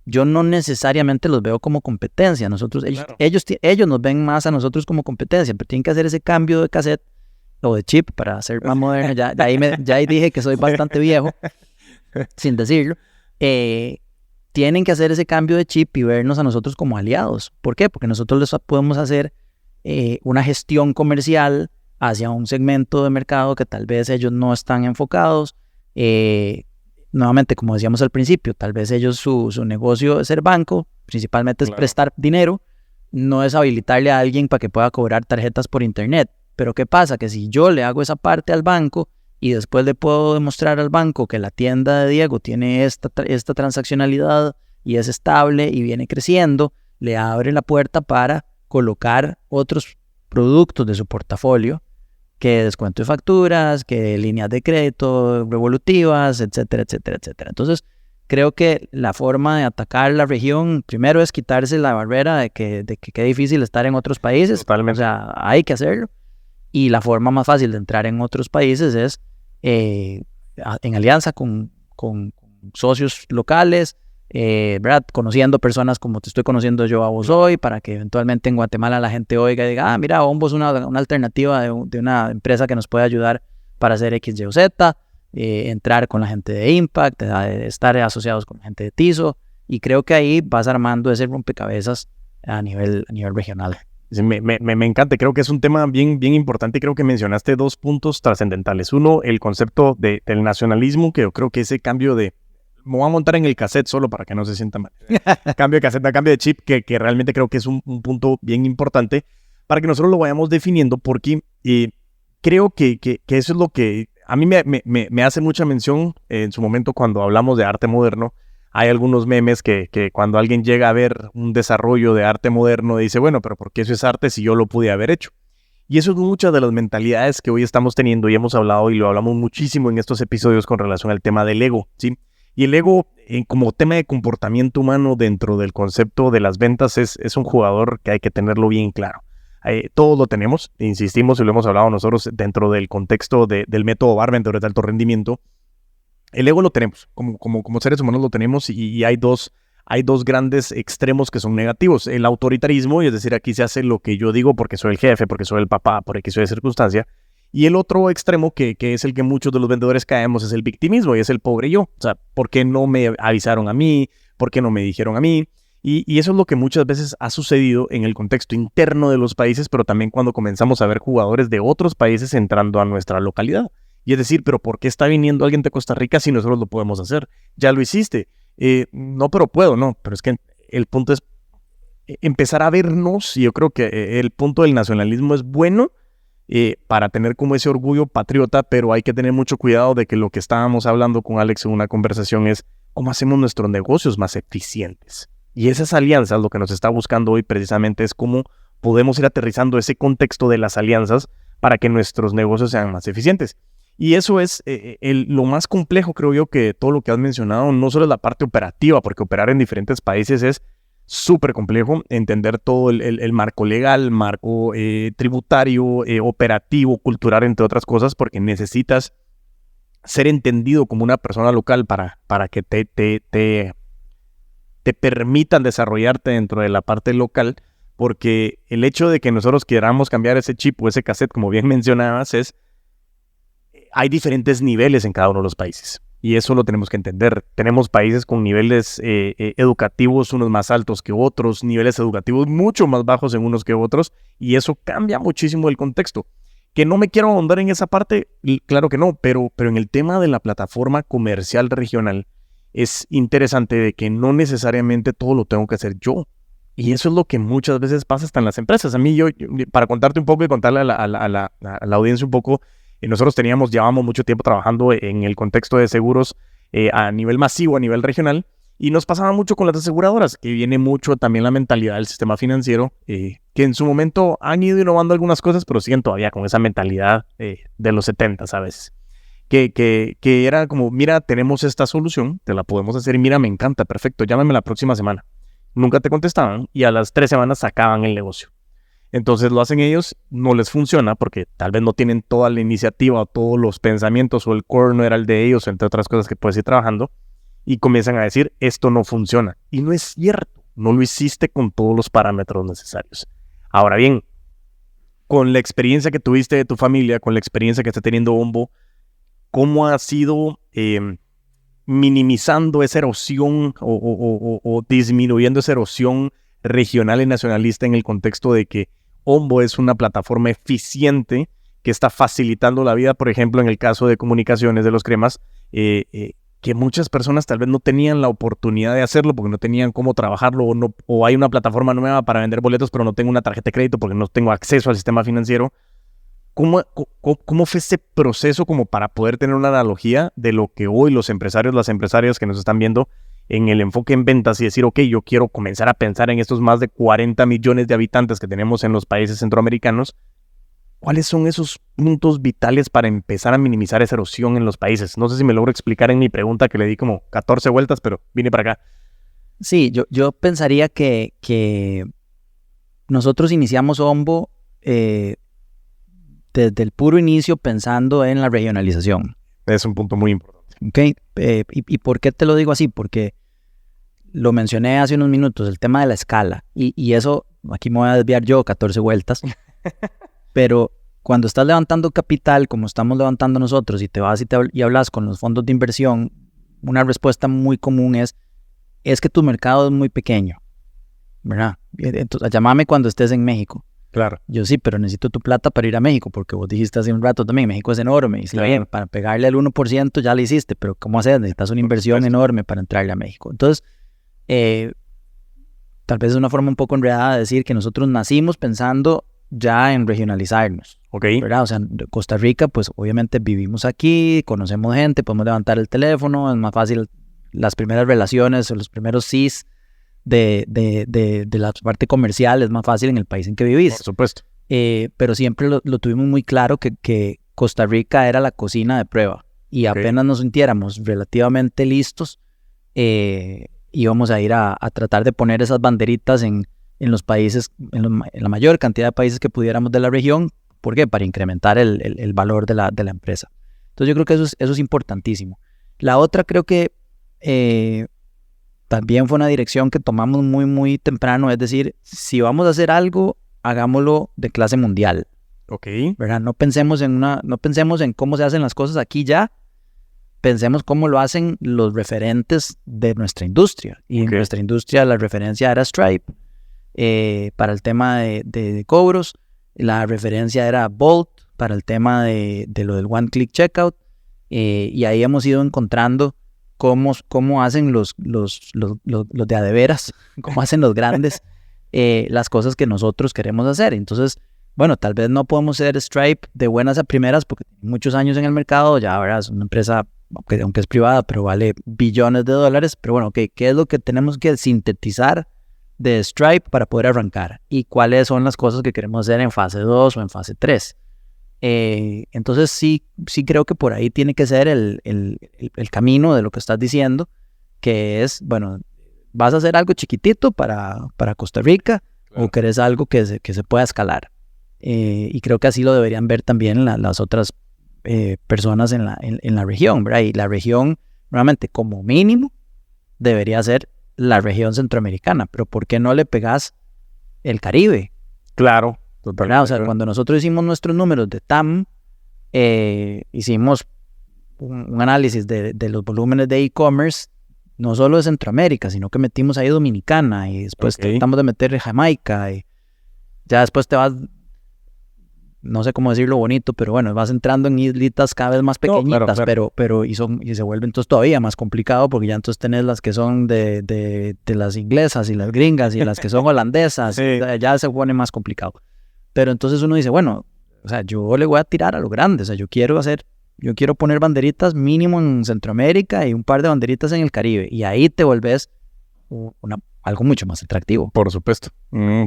yo no necesariamente los veo como competencia, ellos nos ven más a nosotros como competencia, pero tienen que hacer ese cambio de cassette o de chip para ser más moderno, ya ahí dije que soy bastante viejo, sin decirlo, tienen que hacer ese cambio de chip y vernos a nosotros como aliados. ¿Por qué? Porque nosotros les podemos hacer una gestión comercial hacia un segmento de mercado que tal vez ellos no están enfocados. Nuevamente, como decíamos al principio, tal vez ellos su negocio es ser banco, principalmente es prestar dinero, no es habilitarle a alguien para que pueda cobrar tarjetas por internet. Pero ¿qué pasa? Que si yo le hago esa parte al banco y después le puedo demostrar al banco que la tienda de Diego tiene esta transaccionalidad y es estable y viene creciendo, le abre la puerta para colocar otros productos de su portafolio, que descuento de facturas, que líneas de crédito revolutivas, etcétera, etcétera, etcétera. Entonces, creo que la forma de atacar la región, primero es quitarse la barrera de que qué difícil estar en otros países. Totalmente. O sea, hay que hacerlo. Y la forma más fácil de entrar en otros países es en alianza con socios locales, ¿verdad? Conociendo personas como te estoy conociendo yo a vos hoy, para que eventualmente en Guatemala la gente oiga y diga, mira, Ombo es una alternativa de una empresa que nos puede ayudar para hacer X, Y o Z, entrar con la gente de Impact, estar asociados con la gente de Tizo, y creo que ahí vas armando ese rompecabezas a nivel regional. Sí, me encanta, creo que es un tema bien importante y creo que mencionaste dos puntos trascendentales. Uno, el concepto del nacionalismo, que yo creo que ese cambio me voy a montar en el cassette solo para que no se sienta mal. Cambio de cassette a cambio de chip, que realmente creo que es un punto bien importante para que nosotros lo vayamos definiendo, porque creo que eso es lo que a mí me hace mucha mención en su momento cuando hablamos de arte moderno. Hay algunos memes que cuando alguien llega a ver un desarrollo de arte moderno dice, bueno, pero ¿por qué eso es arte si yo lo pude haber hecho? Y eso es muchas de las mentalidades que hoy estamos teniendo y hemos hablado y lo hablamos muchísimo en estos episodios con relación al tema del ego, ¿sí? Y el ego, como tema de comportamiento humano dentro del concepto de las ventas, es un jugador que hay que tenerlo bien claro. Todos lo tenemos, insistimos y lo hemos hablado nosotros dentro del contexto del método BAR, vendedores de alto rendimiento. El ego lo tenemos, como seres humanos lo tenemos y hay dos grandes extremos que son negativos. El autoritarismo, y es decir, aquí se hace lo que yo digo porque soy el jefe, porque soy el papá, por X o Y circunstancia. Y el otro extremo, que es el que muchos de los vendedores caemos, es el victimismo y es el pobre yo. O sea, ¿por qué no me avisaron a mí? ¿Por qué no me dijeron a mí? Y eso es lo que muchas veces ha sucedido en el contexto interno de los países, pero también cuando comenzamos a ver jugadores de otros países entrando a nuestra localidad. Y es decir, ¿pero por qué está viniendo alguien de Costa Rica si nosotros lo podemos hacer? Ya lo hiciste. No, pero puedo, no. Pero es que el punto es empezar a vernos, y yo creo que el punto del nacionalismo es bueno para tener como ese orgullo patriota, pero hay que tener mucho cuidado de que lo que estábamos hablando con Alex en una conversación es cómo hacemos nuestros negocios más eficientes. Y esas alianzas, lo que nos está buscando hoy precisamente es cómo podemos ir aterrizando ese contexto de las alianzas para que nuestros negocios sean más eficientes. Y eso es lo más complejo, creo yo, que todo lo que has mencionado, no solo es la parte operativa, porque operar en diferentes países es súper complejo, entender todo el marco legal, marco tributario, operativo, cultural, entre otras cosas, porque necesitas ser entendido como una persona local para que te permitan desarrollarte dentro de la parte local, porque el hecho de que nosotros queramos cambiar ese chip o ese cassette, como bien mencionabas, hay diferentes niveles en cada uno de los países. Y eso lo tenemos que entender. Tenemos países con niveles educativos unos más altos que otros, niveles educativos mucho más bajos en unos que otros, y eso cambia muchísimo el contexto. Que no me quiero ahondar en esa parte, claro que no, pero en el tema de la plataforma comercial regional es interesante de que no necesariamente todo lo tengo que hacer yo. Y eso es lo que muchas veces pasa hasta en las empresas. A mí, para contarte un poco y contarle a la audiencia un poco, nosotros llevábamos mucho tiempo trabajando en el contexto de seguros a nivel masivo, a nivel regional, y nos pasaba mucho con las aseguradoras, que viene mucho también la mentalidad del sistema financiero, que en su momento han ido innovando algunas cosas, pero siguen todavía con esa mentalidad de los 70, ¿sabes? Que era como, mira, tenemos esta solución, te la podemos hacer, y mira, me encanta, perfecto, llámame la próxima semana. Nunca te contestaban, y a las 3 semanas sacaban el negocio. Entonces lo hacen ellos, no les funciona porque tal vez no tienen toda la iniciativa o todos los pensamientos o el core no era el de ellos, entre otras cosas que puedes ir trabajando, y comienzan a decir, esto no funciona. Y no es cierto, no lo hiciste con todos los parámetros necesarios. Ahora bien, con la experiencia que tuviste de tu familia, con la experiencia que está teniendo Ombo, ¿cómo ha sido minimizando esa erosión o disminuyendo esa erosión regional y nacionalista en el contexto de que Ombo es una plataforma eficiente que está facilitando la vida, por ejemplo, en el caso de comunicaciones de los cremas, que muchas personas tal vez no tenían la oportunidad de hacerlo porque no tenían cómo trabajarlo o hay una plataforma nueva para vender boletos, pero no tengo una tarjeta de crédito porque no tengo acceso al sistema financiero? ¿Cómo fue ese proceso como para poder tener una analogía de lo que hoy los empresarios, las empresarias que nos están viendo en el enfoque en ventas y decir, ok, yo quiero comenzar a pensar en estos más de 40 millones de habitantes que tenemos en los países centroamericanos? ¿Cuáles son esos puntos vitales para empezar a minimizar esa erosión en los países? No sé si me logro explicar en mi pregunta que le di como 14 vueltas, pero vine para acá. Sí, yo pensaría que nosotros iniciamos Ombo desde el puro inicio pensando en la regionalización. Es un punto muy importante. Okay. ¿Y por qué te lo digo así? Porque lo mencioné hace unos minutos, el tema de la escala. Y eso, aquí me voy a desviar yo 14 vueltas. Pero cuando estás levantando capital, como estamos levantando nosotros, y te vas y hablas con los fondos de inversión, una respuesta muy común es que tu mercado es muy pequeño, ¿verdad? Entonces, llámame cuando estés en México. Claro. Yo sí, pero necesito tu plata para ir a México, porque vos dijiste hace un rato también, México es enorme. Y sí, claro. Bien, para pegarle al 1% ya lo hiciste, pero ¿cómo haces? Necesitas una inversión enorme para entrarle a México. Entonces, tal vez es una forma un poco enredada de decir que nosotros nacimos pensando ya en regionalizarnos. Ok. ¿Verdad? O sea, Costa Rica, pues obviamente vivimos aquí, conocemos gente, podemos levantar el teléfono, es más fácil las primeras relaciones o los primeros sís de la parte comercial, es más fácil en el país en que vivís. Por supuesto. Pero siempre lo tuvimos muy claro que Costa Rica era la cocina de prueba y apenas nos sintiéramos relativamente listos, íbamos a ir a tratar de poner esas banderitas en los países, en la mayor cantidad de países que pudiéramos de la región. ¿Por qué? Para incrementar el valor de la empresa. Entonces yo creo que eso es importantísimo. La otra creo que también fue una dirección que tomamos muy, muy temprano, es decir, si vamos a hacer algo, hagámoslo de clase mundial. Ok. ¿Verdad? No pensemos en cómo se hacen las cosas aquí ya, pensemos cómo lo hacen los referentes de nuestra industria. Y en nuestra industria la referencia era Stripe, para el tema de cobros, la referencia era Bolt para el tema de lo del One Click Checkout, y ahí hemos ido encontrando cómo hacen los de a de veras, cómo hacen los grandes las cosas que nosotros queremos hacer. Entonces, bueno, tal vez no podemos ser Stripe de buenas a primeras porque tiene muchos años en el mercado, ya ahora es una empresa, aunque es privada, pero vale billones de dólares. Pero bueno, ¿qué es lo que tenemos que sintetizar de Stripe para poder arrancar? ¿Y cuáles son las cosas que queremos hacer en fase 2 o en fase 3? Entonces sí creo que por ahí tiene que ser el camino de lo que estás diciendo, que es, bueno, ¿vas a hacer algo chiquitito para Costa Rica? Claro. ¿O querés algo que se pueda escalar? Y creo que así lo deberían ver también las otras personas en la región, ¿verdad? Y la región, nuevamente, como mínimo, debería ser la región centroamericana. Pero ¿por qué no le pegás el Caribe. Claro, totalmente. O sea, cuando nosotros hicimos nuestros números de TAM, hicimos un análisis de los volúmenes de e-commerce, no solo de Centroamérica, sino que metimos ahí Dominicana y después tratamos de meter Jamaica y ya después te vas, no sé cómo decirlo bonito, pero bueno, vas entrando en islitas cada vez más pequeñitas, claro. Pero y se vuelve entonces todavía más complicado porque ya entonces tenés las que son de las inglesas y las gringas y las que son holandesas, sí. Ya se pone más complicado. Pero entonces uno dice, bueno, o sea, yo le voy a tirar a lo grande, o sea, yo quiero poner banderitas mínimo en Centroamérica y un par de banderitas en el Caribe. Y ahí te volvés algo mucho más atractivo. Por supuesto.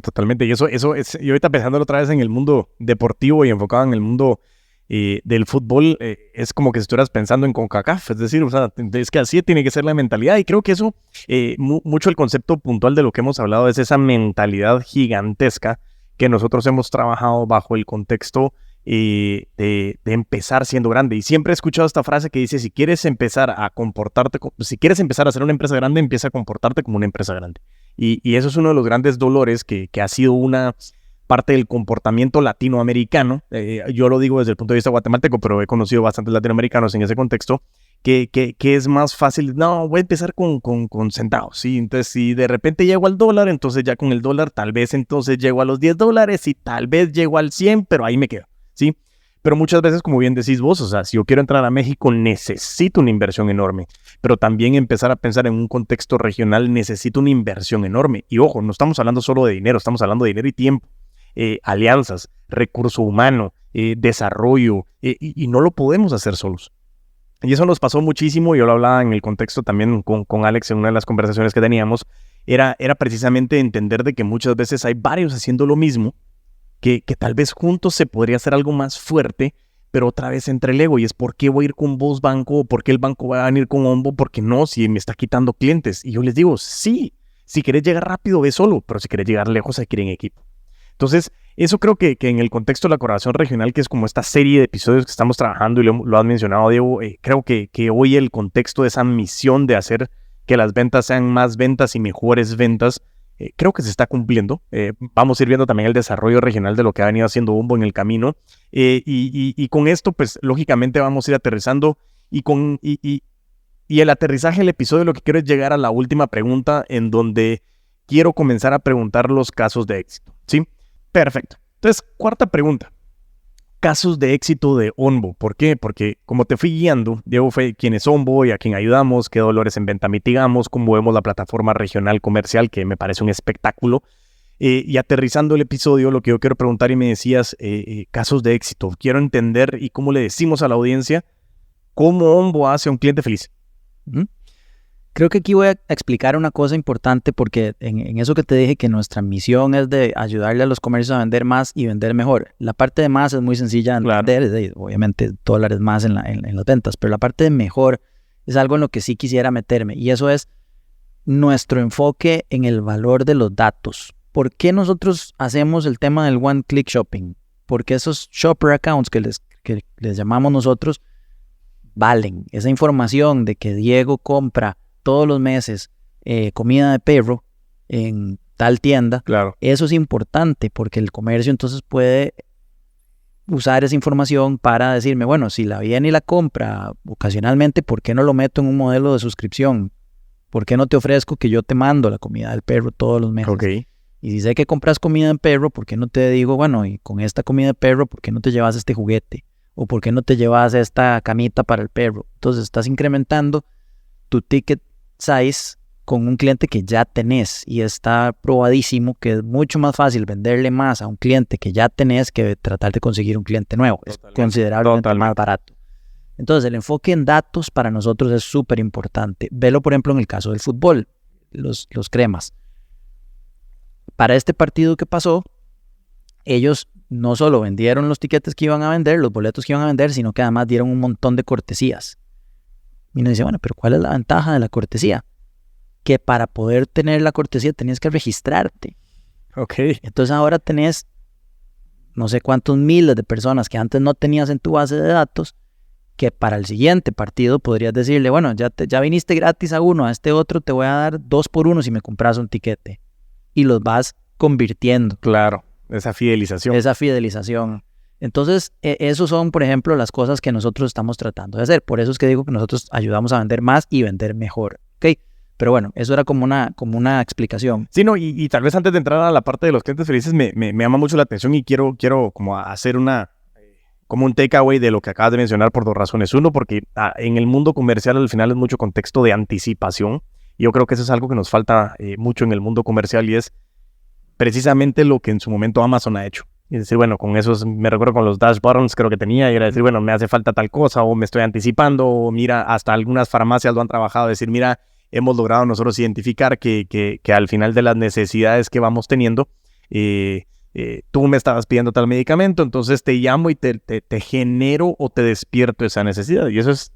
Totalmente. Y eso es, y ahorita pensándolo otra vez en el mundo deportivo y enfocado en el mundo del fútbol, es como que si estuvieras pensando en CONCACAF. Es decir, o sea, es que así tiene que ser la mentalidad. Y creo que eso, mucho el concepto puntual de lo que hemos hablado es esa mentalidad gigantesca que nosotros hemos trabajado bajo el contexto de empezar siendo grande. Y siempre he escuchado esta frase que dice, si quieres empezar a ser una empresa grande, empieza a comportarte como una empresa grande. Y eso es uno de los grandes dolores que ha sido una parte del comportamiento latinoamericano. Yo lo digo desde el punto de vista guatemalteco, pero he conocido bastantes latinoamericanos en ese contexto, que es más fácil, no, voy a empezar con centavos, ¿sí? Entonces, si de repente llego al dólar, entonces ya con el dólar, tal vez entonces llego a los $10 y tal vez llego al 100, pero ahí me quedo. ¿Sí? Pero muchas veces, como bien decís vos, o sea, si yo quiero entrar a México, necesito una inversión enorme, pero también empezar a pensar en un contexto regional, necesito una inversión enorme. Y ojo, no estamos hablando solo de dinero, estamos hablando de dinero y tiempo, alianzas, recurso humano, desarrollo, y no lo podemos hacer solos. Y eso nos pasó muchísimo, yo lo hablaba en el contexto también con Alex en una de las conversaciones que teníamos, era precisamente entender de que muchas veces hay varios haciendo lo mismo, que tal vez juntos se podría hacer algo más fuerte, pero otra vez entre el ego, y es ¿por qué voy a ir con vos, banco? ¿O por qué el banco va a venir con Ombo? Porque no, si me está quitando clientes. Y yo les digo, sí, si querés llegar rápido, ve solo, pero si querés llegar lejos, hay que ir en equipo. Entonces, eso creo que en el contexto de la colaboración regional, que es como esta serie de episodios que estamos trabajando, y lo has mencionado, Diego, creo que hoy el contexto de esa misión de hacer que las ventas sean más ventas y mejores ventas, creo que se está cumpliendo. Vamos a ir viendo también el desarrollo regional de lo que ha venido haciendo Ombo en el camino. Y con esto, pues, lógicamente vamos a ir aterrizando. Y el aterrizaje del episodio, lo que quiero es llegar a la última pregunta, en donde quiero comenzar a preguntar los casos de éxito. ¿Sí? Perfecto. Entonces, cuarta pregunta. Casos de éxito de Ombo. ¿Por qué? Porque como te fui guiando, Diego fue quién es Ombo y a quién ayudamos, qué dolores en venta mitigamos, cómo vemos la plataforma regional comercial, que me parece un espectáculo. Y aterrizando el episodio, lo que yo quiero preguntar, y me decías, casos de éxito. Quiero entender y cómo le decimos a la audiencia cómo Ombo hace a un cliente feliz. Creo que aquí voy a explicar una cosa importante, porque en eso que te dije que nuestra misión es de ayudarle a los comercios a vender más y vender mejor. La parte de más es muy sencilla de entender, obviamente dólares más en las ventas, pero la parte de mejor es algo en lo que sí quisiera meterme, y eso es nuestro enfoque en el valor de los datos. ¿Por qué nosotros hacemos el tema del One Click Shopping? Porque esos shopper accounts que les llamamos nosotros valen. Esa información de que Diego compra todos los meses comida de perro en tal tienda, eso es importante, porque el comercio entonces puede usar esa información para decirme, bueno, si la viene y la compra ocasionalmente, ¿por qué no lo meto en un modelo de suscripción? ¿Por qué no te ofrezco que yo te mando la comida del perro todos los meses? Okay. Y si sé que compras comida de perro, ¿por qué no te digo, bueno, y con esta comida de perro, ¿por qué no te llevas este juguete? ¿O por qué no te llevas esta camita para el perro? Entonces estás incrementando tu ticket size con un cliente que ya tenés, y está probadísimo que es mucho más fácil venderle más a un cliente que ya tenés que tratar de conseguir un cliente nuevo. Es considerablemente más barato. Entonces el enfoque en datos para nosotros es súper importante. Velo por ejemplo en el caso del fútbol, los cremas. Para este partido que pasó, ellos no solo vendieron los tiquetes que iban a vender, los boletos que iban a vender, sino que además dieron un montón de cortesías. Y uno dice, bueno, pero ¿cuál es la ventaja de la cortesía? Que para poder tener la cortesía tenías que registrarte. Entonces ahora tenés no sé cuántos miles de personas que antes no tenías en tu base de datos, que para el siguiente partido podrías decirle, bueno, ya viniste gratis a uno, a este otro te voy a dar 2 por 1 si me compras un tiquete. Y los vas convirtiendo. Claro, esa fidelización. Esa fidelización. Entonces, esos son, por ejemplo, las cosas que nosotros estamos tratando de hacer. Por eso es que digo que nosotros ayudamos a vender más y vender mejor, ¿ok? Pero bueno, eso era como una explicación. Sí, no, y tal vez antes de entrar a la parte de los clientes felices, me llama mucho la atención y quiero como hacer como un takeaway de lo que acabas de mencionar por dos razones. Uno, porque en el mundo comercial al final es mucho contexto de anticipación. Y yo creo que eso es algo que nos falta mucho en el mundo comercial y es precisamente lo que en su momento Amazon ha hecho. Y decir, bueno, con esos, me recuerdo con los dash buttons creo que tenía, y era decir, bueno, me hace falta tal cosa, o me estoy anticipando, o mira, hasta algunas farmacias lo han trabajado, decir, mira, hemos logrado nosotros identificar que al final de las necesidades que vamos teniendo, tú me estabas pidiendo tal medicamento, entonces te llamo y te genero o te despierto esa necesidad. Y eso es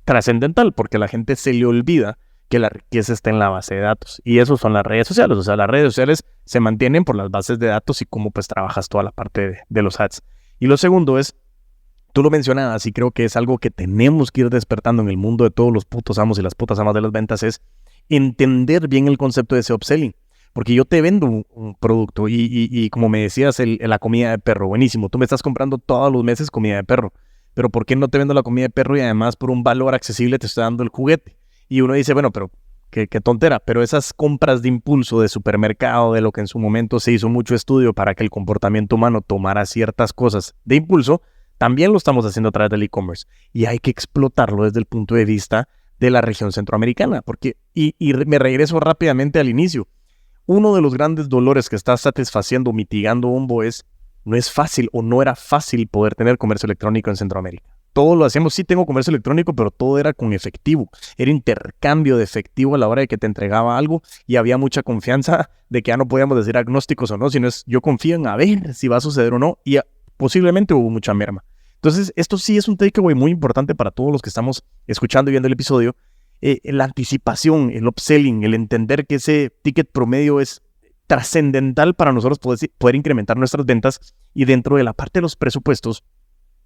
trascendental, porque a la gente se le olvida que la riqueza está en la base de datos. Y eso son las redes sociales. O sea, las redes sociales se mantienen por las bases de datos y cómo pues trabajas toda la parte de los ads. Y lo segundo es, tú lo mencionabas y creo que es algo que tenemos que ir despertando en el mundo de todos los putos amos y las putas amas de las ventas, es entender bien el concepto de ese upselling. Porque yo te vendo un producto y como me decías, la comida de perro, buenísimo. Tú me estás comprando todos los meses comida de perro. Pero ¿por qué no te vendo la comida de perro y además por un valor accesible te estoy dando el juguete? Y uno dice, bueno, pero qué tontera, pero esas compras de impulso de supermercado, de lo que en su momento se hizo mucho estudio para que el comportamiento humano tomara ciertas cosas de impulso, también lo estamos haciendo a través del e-commerce. Y hay que explotarlo desde el punto de vista de la región centroamericana. Porque, y me regreso rápidamente al inicio. Uno de los grandes dolores que está satisfaciendo, mitigando Omvo es, no es fácil o no era fácil poder tener comercio electrónico en Centroamérica. Todo lo hacíamos, sí tengo comercio electrónico, pero todo era con efectivo. Era intercambio de efectivo a la hora de que te entregaba algo y había mucha confianza de que ya no podíamos decir agnósticos o no, sino es yo confío en a ver si va a suceder o no y posiblemente hubo mucha merma. Entonces, esto sí es un takeaway muy importante para todos los que estamos escuchando y viendo el episodio. La anticipación, el upselling, el entender que ese ticket promedio es trascendental para nosotros poder incrementar nuestras ventas y dentro de la parte de los presupuestos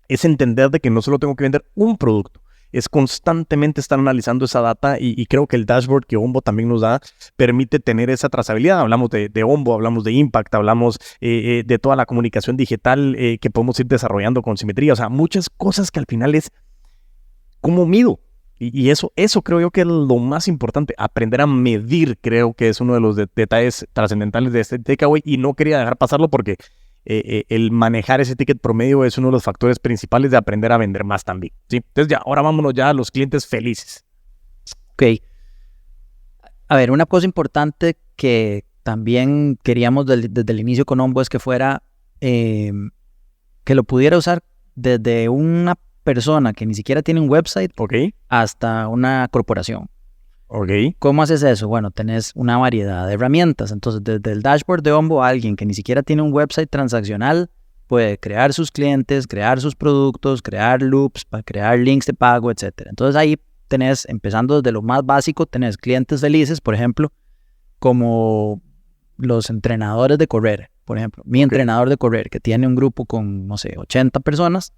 es entender de que no solo tengo que vender un producto, es constantemente estar analizando esa data y creo que el dashboard que Omvo también nos da permite tener esa trazabilidad. Hablamos de Omvo, hablamos de Impact, hablamos de toda la comunicación digital que podemos ir desarrollando con simetría, o sea, muchas cosas que al final es cómo mido. Y eso creo yo que es lo más importante, aprender a medir, creo que es uno de los detalles trascendentales de este takeaway y no quería dejar pasarlo porque el manejar ese ticket promedio es uno de los factores principales de aprender a vender más también, ¿sí? Entonces ya, ahora vámonos ya a los clientes felices. Ok. A ver, una cosa importante que también queríamos desde el inicio con Omvo es que fuera, que lo pudiera usar desde una persona que ni siquiera tiene un website hasta una corporación. ¿Cómo haces eso? Bueno, tenés una variedad de herramientas. Entonces, desde el dashboard de Omvo, alguien que ni siquiera tiene un website transaccional puede crear sus clientes, crear sus productos, crear loops, para crear links de pago, etc. Entonces, ahí tenés, empezando desde lo más básico, tenés clientes felices, por ejemplo, como los entrenadores de correr. Por ejemplo, mi entrenador de correr, que tiene un grupo con, no sé, 80 personas,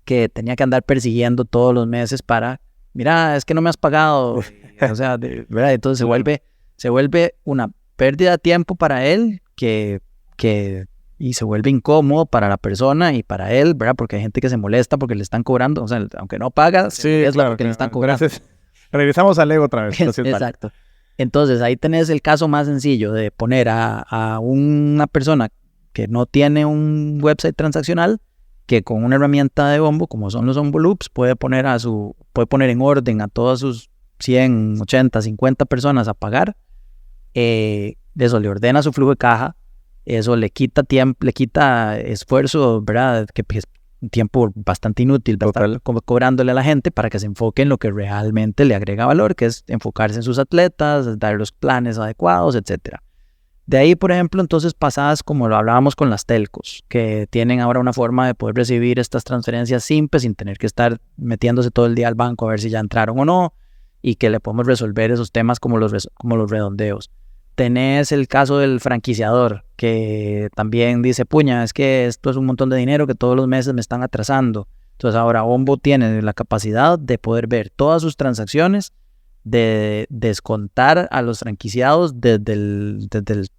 que tenía que andar persiguiendo todos los meses para, mira, es que no me has pagado, o sea, ¿verdad? Entonces se vuelve una pérdida de tiempo para él y se vuelve incómodo para la persona y para él, ¿verdad? Porque hay gente que se molesta porque le están cobrando, o sea, aunque no paga, sí, claro, porque le están cobrando. Gracias. Regresamos al ego otra vez. Exacto. Entonces ahí tenés el caso más sencillo de poner a una persona que no tiene un website transaccional, que con una herramienta de Omvo, como son los Omvo Loops, puede poner en orden a todas sus 100, 80, 50 personas a pagar. Eso le ordena su flujo de caja, eso le quita tiempo, le quita esfuerzo, ¿verdad? Que es un tiempo bastante inútil, cobrándole a la gente para que se enfoque en lo que realmente le agrega valor, que es enfocarse en sus atletas, dar los planes adecuados, etcétera. De ahí, por ejemplo, entonces pasadas, como lo hablábamos con las telcos, que tienen ahora una forma de poder recibir estas transferencias simples sin tener que estar metiéndose todo el día al banco a ver si ya entraron o no, y que le podemos resolver esos temas como los redondeos. Tenés el caso del franquiciador, que también dice, puña, es que esto es un montón de dinero que todos los meses me están atrasando. Entonces ahora Omvo tiene la capacidad de poder ver todas sus transacciones, de descontar a los franquiciados desde el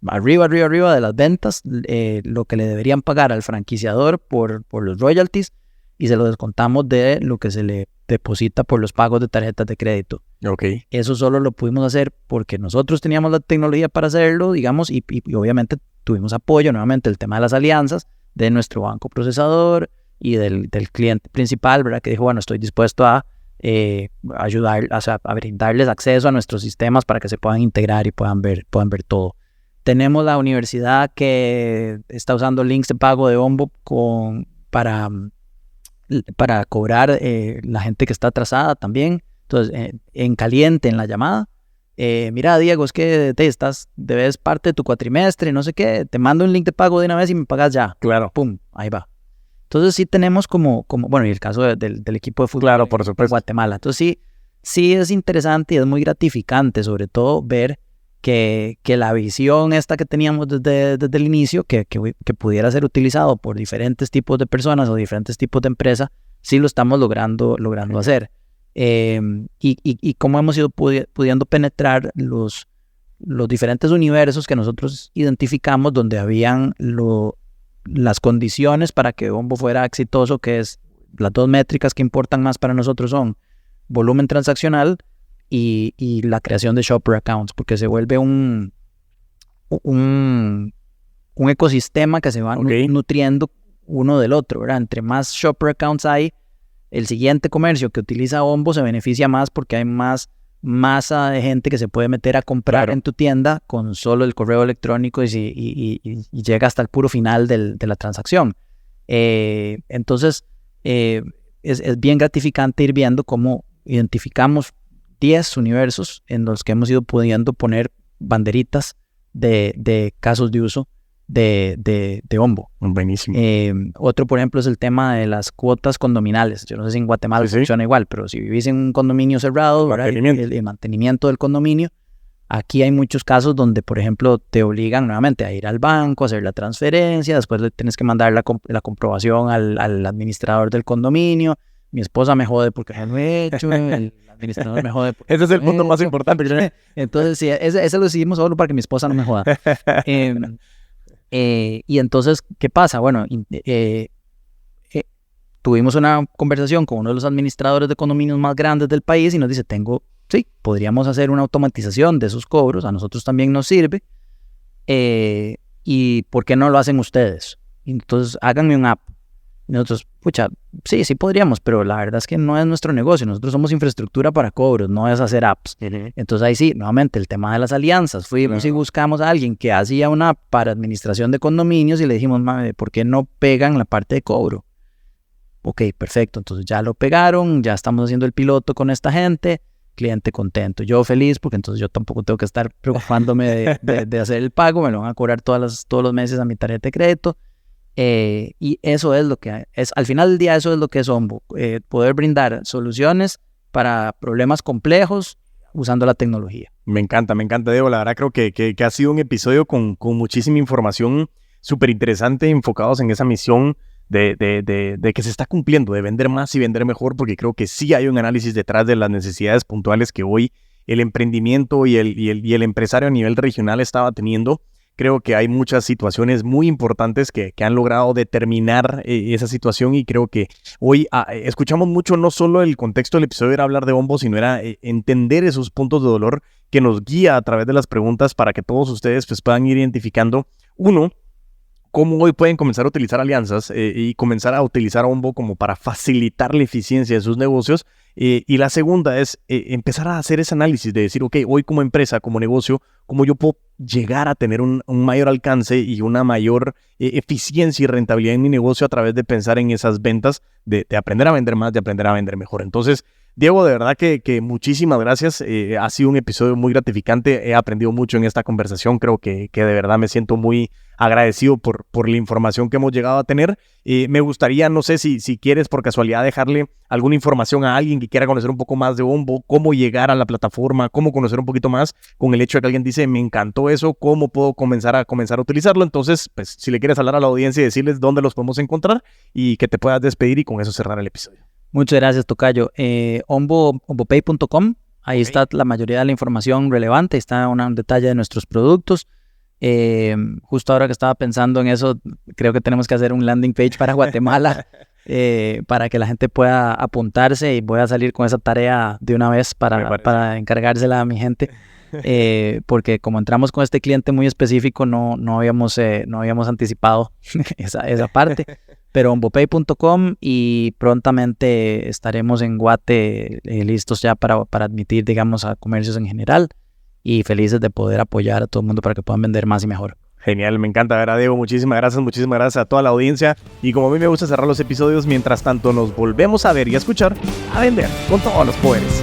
arriba de las ventas, lo que le deberían pagar al franquiciador por los royalties y se lo descontamos de lo que se le deposita por los pagos de tarjetas de crédito. Okay. Eso solo lo pudimos hacer porque nosotros teníamos la tecnología para hacerlo, digamos, y obviamente tuvimos apoyo, nuevamente, el tema de las alianzas de nuestro banco procesador y del cliente principal, ¿verdad? Que dijo, bueno, estoy dispuesto a ayudar, o sea, a brindarles acceso a nuestros sistemas para que se puedan integrar y puedan ver todo. Tenemos la universidad que está usando links de pago de Ombo para cobrar la gente que está atrasada también. Entonces, en caliente, en la llamada, mira, Diego, es que debes parte de tu cuatrimestre, no sé qué, te mando un link de pago de una vez y me pagas ya. Claro. Pum, ahí va. Entonces sí tenemos como bueno, y el caso del equipo de fútbol, claro, por supuesto, de Guatemala. Entonces sí es interesante y es muy gratificante, sobre todo ver que la visión esta que teníamos desde el inicio, que pudiera ser utilizado por diferentes tipos de personas o diferentes tipos de empresas, sí lo estamos logrando hacer. Y cómo hemos ido pudiendo penetrar los diferentes universos que nosotros identificamos donde habían las condiciones para que Ombo fuera exitoso, que es las dos métricas que importan más para nosotros son volumen transaccional y la creación de shopper accounts, porque se vuelve un ecosistema que se va nutriendo uno del otro, ¿verdad? Entre más shopper accounts hay, el siguiente comercio que utiliza Ombo se beneficia más porque hay más masa de gente que se puede meter a comprar en tu tienda con solo el correo electrónico y llega hasta el puro final de la transacción. Entonces, es bien gratificante ir viendo cómo identificamos 10 universos en los que hemos ido pudiendo poner banderitas de casos de uso de Ombo. Buenísimo. Otro, por ejemplo, es el tema de las cuotas condominales. Yo no sé si en Guatemala funciona igual, pero si vivís en un condominio cerrado, el mantenimiento del condominio, aquí hay muchos casos donde, por ejemplo, te obligan nuevamente a ir al banco, a hacer la transferencia, después le tienes que mandar la comprobación al administrador del condominio. Mi esposa me jode porque no lo he hecho, el administrador me jode porque ese es el punto más importante. Entonces, sí, ese lo decidimos solo para que mi esposa no me joda. Y entonces, ¿qué pasa? Bueno, tuvimos una conversación con uno de los administradores de condominios más grandes del país y nos dice, sí, podríamos hacer una automatización de esos cobros, a nosotros también nos sirve, y ¿por qué no lo hacen ustedes? Entonces, háganme un app. Y nosotros, sí podríamos, pero la verdad es que no es nuestro negocio, nosotros somos infraestructura para cobros, no es hacer apps. Entonces ahí sí, nuevamente el tema de las alianzas, fuimos y buscamos a alguien que hacía una app para administración de condominios y le dijimos, ¿por qué no pegan la parte de cobro? Ok, perfecto, entonces ya lo pegaron, ya estamos haciendo el piloto con esta gente, cliente contento, yo feliz porque entonces yo tampoco tengo que estar preocupándome de hacer el pago, me lo van a cobrar todos los meses a mi tarjeta de crédito. Y eso es lo que es, al final del día eso es lo que es Ombo, poder brindar soluciones para problemas complejos usando la tecnología. Me encanta, Diego, la verdad creo que ha sido un episodio con muchísima información súper interesante, enfocados en esa misión de que se está cumpliendo, de vender más y vender mejor, porque creo que sí hay un análisis detrás de las necesidades puntuales que hoy el emprendimiento y el empresario a nivel regional estaba teniendo. Creo que hay muchas situaciones muy importantes que han logrado determinar esa situación y creo que hoy escuchamos mucho, no solo el contexto del episodio era hablar de Ombo, sino era entender esos puntos de dolor que nos guía a través de las preguntas para que todos ustedes pues, puedan ir identificando, uno, cómo hoy pueden comenzar a utilizar alianzas y comenzar a utilizar Ombo como para facilitar la eficiencia de sus negocios. Y la segunda es empezar a hacer ese análisis de decir, ok, hoy como empresa, como negocio, ¿cómo yo puedo llegar a tener un mayor alcance y una mayor eficiencia y rentabilidad en mi negocio a través de pensar en esas ventas, de aprender a vender más, de aprender a vender mejor? Entonces, Diego, de verdad que muchísimas gracias. Ha sido un episodio muy gratificante. He aprendido mucho en esta conversación. Creo que de verdad me siento muy agradecido por la información que hemos llegado a tener. Me gustaría, no sé si quieres por casualidad dejarle alguna información a alguien que quiera conocer un poco más de Ombo, cómo llegar a la plataforma, cómo conocer un poquito más con el hecho de que alguien dice, me encantó eso, cómo puedo comenzar a utilizarlo. Entonces, pues si le quieres hablar a la audiencia y decirles dónde los podemos encontrar y que te puedas despedir y con eso cerrar el episodio. Muchas gracias, tocayo. Ombopay.com, ahí está la mayoría de la información relevante, está un detalle de nuestros productos. Justo ahora que estaba pensando en eso, creo que tenemos que hacer un landing page para Guatemala para que la gente pueda apuntarse, y voy a salir con esa tarea de una vez para encargársela a mi gente. Porque como entramos con este cliente muy específico, no habíamos anticipado esa parte. Pero ombopay.com, y prontamente estaremos en Guate listos ya para admitir, digamos, a comercios en general, y felices de poder apoyar a todo el mundo para que puedan vender más y mejor. Genial, me encanta, ¿verdad, Diego? Muchísimas gracias a toda la audiencia. Y como a mí me gusta cerrar los episodios, mientras tanto nos volvemos a ver y a escuchar, a vender con todos los poderes.